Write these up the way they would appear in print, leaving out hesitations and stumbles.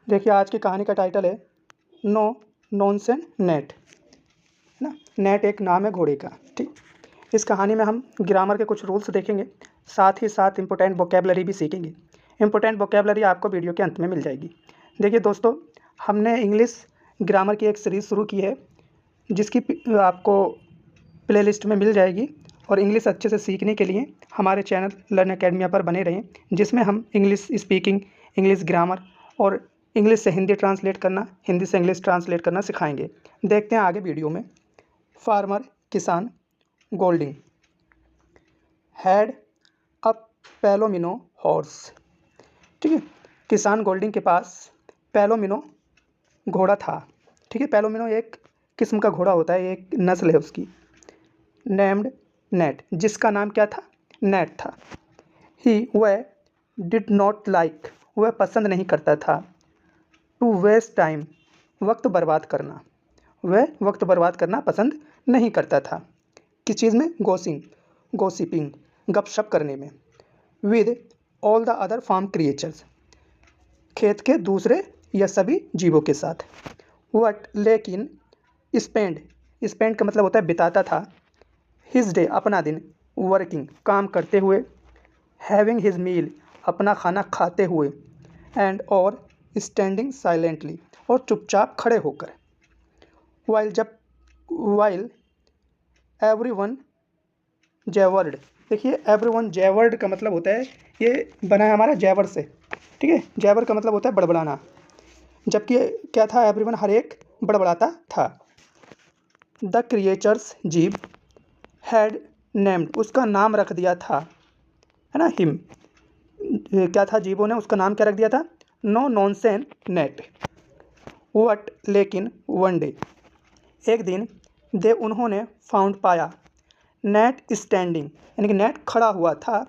देखिए आज की कहानी का टाइटल है नो नॉनसेंस नेट, है ना। नेट एक नाम है घोड़े का, ठीक। इस कहानी में हम ग्रामर के कुछ रूल्स देखेंगे, साथ ही साथ इम्पोर्टेंट वोकेबलरी भी सीखेंगे। इम्पोर्टेंट वोकेबलरी आपको वीडियो के अंत में मिल जाएगी। देखिए दोस्तों, हमने इंग्लिश ग्रामर की एक सीरीज़ शुरू की है जिसकी आपको प्लेलिस्ट में मिल जाएगी। और इंग्लिश अच्छे से सीखने के लिए हमारे चैनल लर्न अकेडमिया पर बने रहें, जिसमें हम इंग्लिश स्पीकिंग, इंग्लिश ग्रामर और इंग्लिश से हिंदी ट्रांसलेट करना, हिंदी से इंग्लिश ट्रांसलेट करना सिखाएंगे। देखते हैं आगे वीडियो में। फार्मर किसान गोल्डिंग हैड अ पैलोमिनो हॉर्स, ठीक है। किसान गोल्डिंग के पास पैलोमिनो घोड़ा था, ठीक है। पैलोमिनो एक किस्म का घोड़ा होता है, एक नस्ल है उसकी। नेम्ड नेट, जिसका नाम क्या था? नेट था। वह डिड नॉट लाइक, वह पसंद नहीं करता था। टू वेस्ट टाइम, वक्त बर्बाद करना, वह वक्त बर्बाद करना पसंद नहीं करता था। किस चीज़ में? गोसिपिंग, गपशप करने में। With all the other farm creatures, खेत के दूसरे या सभी जीवों के साथ। वट, लेकिन। स्पेंड का मतलब होता है बिताता था। हिज डे, अपना दिन। वर्किंग, काम करते हुए। हैविंग हिज मील, अपना खाना खाते हुए। एंड और स्टैंडिंग साइलेंटली, और चुपचाप खड़े होकर। वाइल एवरीवन जैवर्ड, देखिए एवरीवन जैवर्ड का मतलब होता है, ये बना है हमारा जैवर से, ठीक है। जैवर का मतलब होता है बड़बड़ाना, जबकि क्या था? एवरीवन, हर एक बड़बड़ाता था। द क्रिएचर्स जीव हैड नेम्ड, उसका नाम रख दिया था, है ना, हिम। क्या था? जीवों ने उसका नाम क्या रख दिया था? No nonsense net. वट, लेकिन। वन डे, एक दिन। दे, उन्होंने। फाउंड, पाया। नेट स्टैंडिंग, यानी कि नेट खड़ा हुआ था।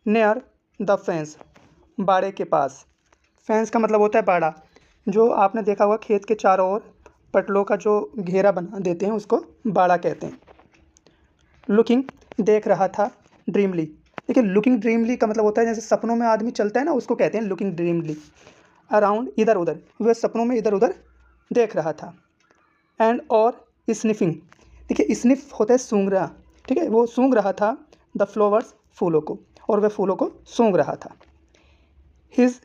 नियर द फेंस, बाड़े के पास। फेंस का मतलब होता है बाड़ा, जो आपने देखा होगा खेत के चारों ओर पटलों का जो घेरा बना देते हैं उसको बाड़ा कहते हैं। लुकिंग, देख रहा था। ड्रीमली, देखिए लुकिंग ड्रीमली का मतलब होता है जैसे सपनों में आदमी चलता है ना, उसको कहते हैं लुकिंग ड्रीमली। अराउंड, इधर उधर, वह सपनों में इधर उधर देख रहा था। एंड और स्निफिंग, देखिए स्निफ होता है सूंघना, ठीक है, वो सूंघ रहा था। द फ्लावर्स, फूलों को, और वह फूलों को सूंघ रहा था। हिज,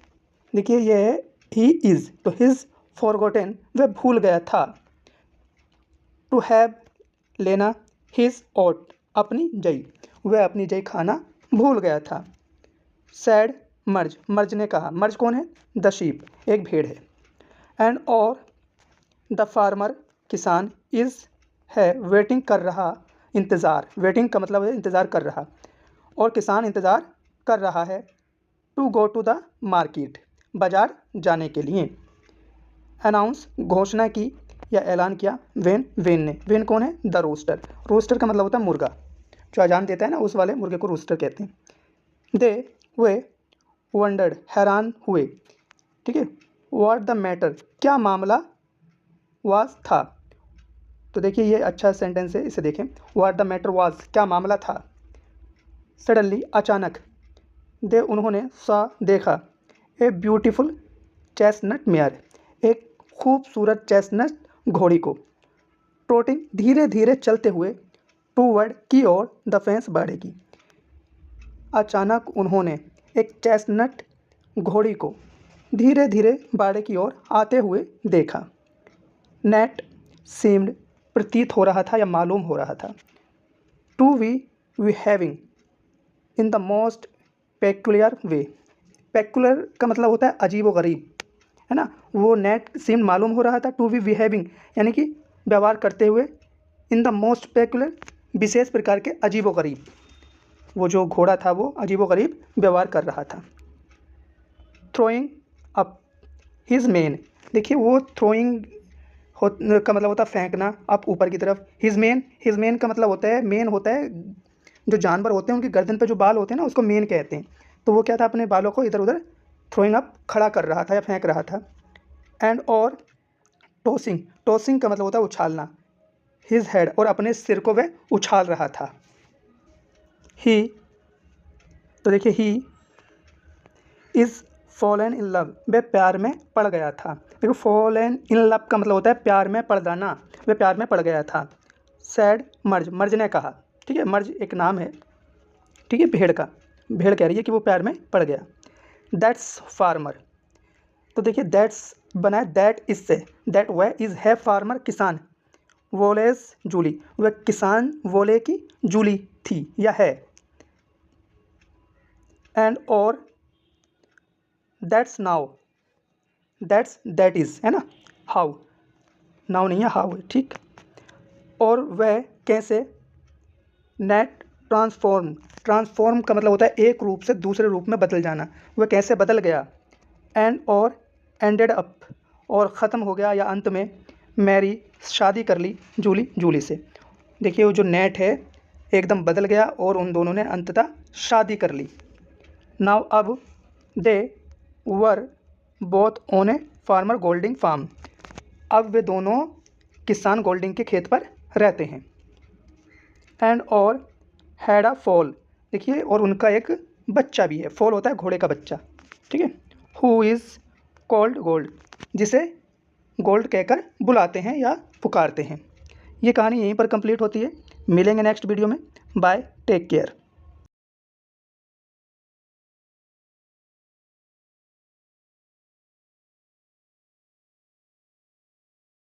देखिए ये है ही इज़, तो हिज फॉरगॉटन, वह भूल गया था। टू हैव, लेना। हिज ओट, अपनी जई, वह अपनी जई खाना भूल गया था। सैड, मर्ज, मर्ज ने कहा। मर्ज कौन है? द शीप, एक भेड़ है। एंड और द फार्मर, किसान। इज़, है। वेटिंग, कर रहा। इंतज़ार, वेटिंग का मतलब है इंतज़ार कर रहा, और किसान इंतज़ार कर रहा है। To go to the market, बाजार जाने के लिए। अनाउंस, घोषणा की या ऐलान किया। वेन ने, वेन कौन है? द रोस्टर, रोस्टर का मतलब होता है मुर्गा, जो अजान देता है ना, उस वाले मुर्गे को रोस्टर कहते हैं। दे, वे। वंडर्ड, हैरान हुए, ठीक है। व्हाट द मैटर, क्या मामला। वाज, था। तो देखिए ये अच्छा सेंटेंस है, इसे देखें। व्हाट द मैटर वाज, क्या मामला था। सडनली, अचानक। दे, उन्होंने। सा, देखा। ए ब्यूटीफुल चेस्टनट मेयर, एक खूबसूरत चेस्टनट घोड़ी को। ट्रोटिंग, धीरे धीरे चलते हुए। टूवर्ड, की ओर। द फेंस, बाड़े की। अचानक उन्होंने एक चेस्टनट घोड़ी को धीरे धीरे बाड़े की ओर आते हुए देखा। नेट सीम्ड, प्रतीत हो रहा था या मालूम हो रहा था। To we having, in the most peculiar way, peculiar का मतलब होता है अजीब व गरीब, है ना। वो नेट सीम्ड, मालूम हो रहा था। टू बी बिहेविंग, यानी कि व्यवहार करते हुए। इन द मोस्ट पेक्युलर, विशेष प्रकार के अजीब व गरीब, वो जो घोड़ा था वो अजीब व गरीब व्यवहार कर रहा था। थ्रोइंग अप हिज मेन, देखिए वो थ्रोइंग का मतलब होता है फेंकना, अप, ऊपर की तरफ। हिज मेन का मतलब होता है, मेन होता है जो जानवर होते हैं उनकी गर्दन पे जो बाल होते हैं ना, उसको मेन कहते हैं। तो वो क्या था? अपने बालों को इधर उधर थ्रोइंग अप, खड़ा कर रहा था या फेंक रहा था। एंड और टॉसिंग का मतलब होता है उछालना। हिज हेड, और अपने सिर को वह उछाल रहा था। ही, तो देखिए he is fallen in love, वह प्यार में पड़ गया था। देखो फॉलन इन लव का मतलब होता है प्यार में पड़ जाना, वह प्यार में पड़ गया था। सैड मर्ज, मर्ज ने कहा, ठीक है, मर्ज एक नाम है, ठीक है, भेड़ का, भेड़ कह रही है कि वो प्यार में पड़ गया। दैट्स फार्मर, तो देखिए दैट्स बना है दैट इससे, दैट वह इज़ है फार्मर किसान, वोलेज जूली, वह किसान वोले की जूली थी या है। एंड और that's now, that's that is है ना, हाउ, नाउ नहीं है हाउ है, ठीक। और वह कैसे, नेट ट्रांसफॉर्म, ट्रांसफॉर्म का मतलब होता है एक रूप से दूसरे रूप में बदल जाना, वह कैसे बदल गया। एंड और एंडेड अप, और ख़त्म हो गया या अंत में, मैरी शादी कर ली जूली, जूली से। देखिए वो जो नेट है एकदम बदल गया और उन दोनों ने अंततः शादी कर ली। नाउ अब they were both on a farmer Golding farm, अब वे दोनों किसान गोल्डिंग के खेत पर रहते हैं। एंड और हैड अ फॉल, देखिए और उनका एक बच्चा भी है, फॉल होता है घोड़े का बच्चा, ठीक है। हु इज़ कॉल्ड गोल्ड, जिसे गोल्ड कहकर बुलाते हैं या पुकारते हैं। ये कहानी यहीं पर कंप्लीट होती है। मिलेंगे नेक्स्ट वीडियो में। Bye, take care.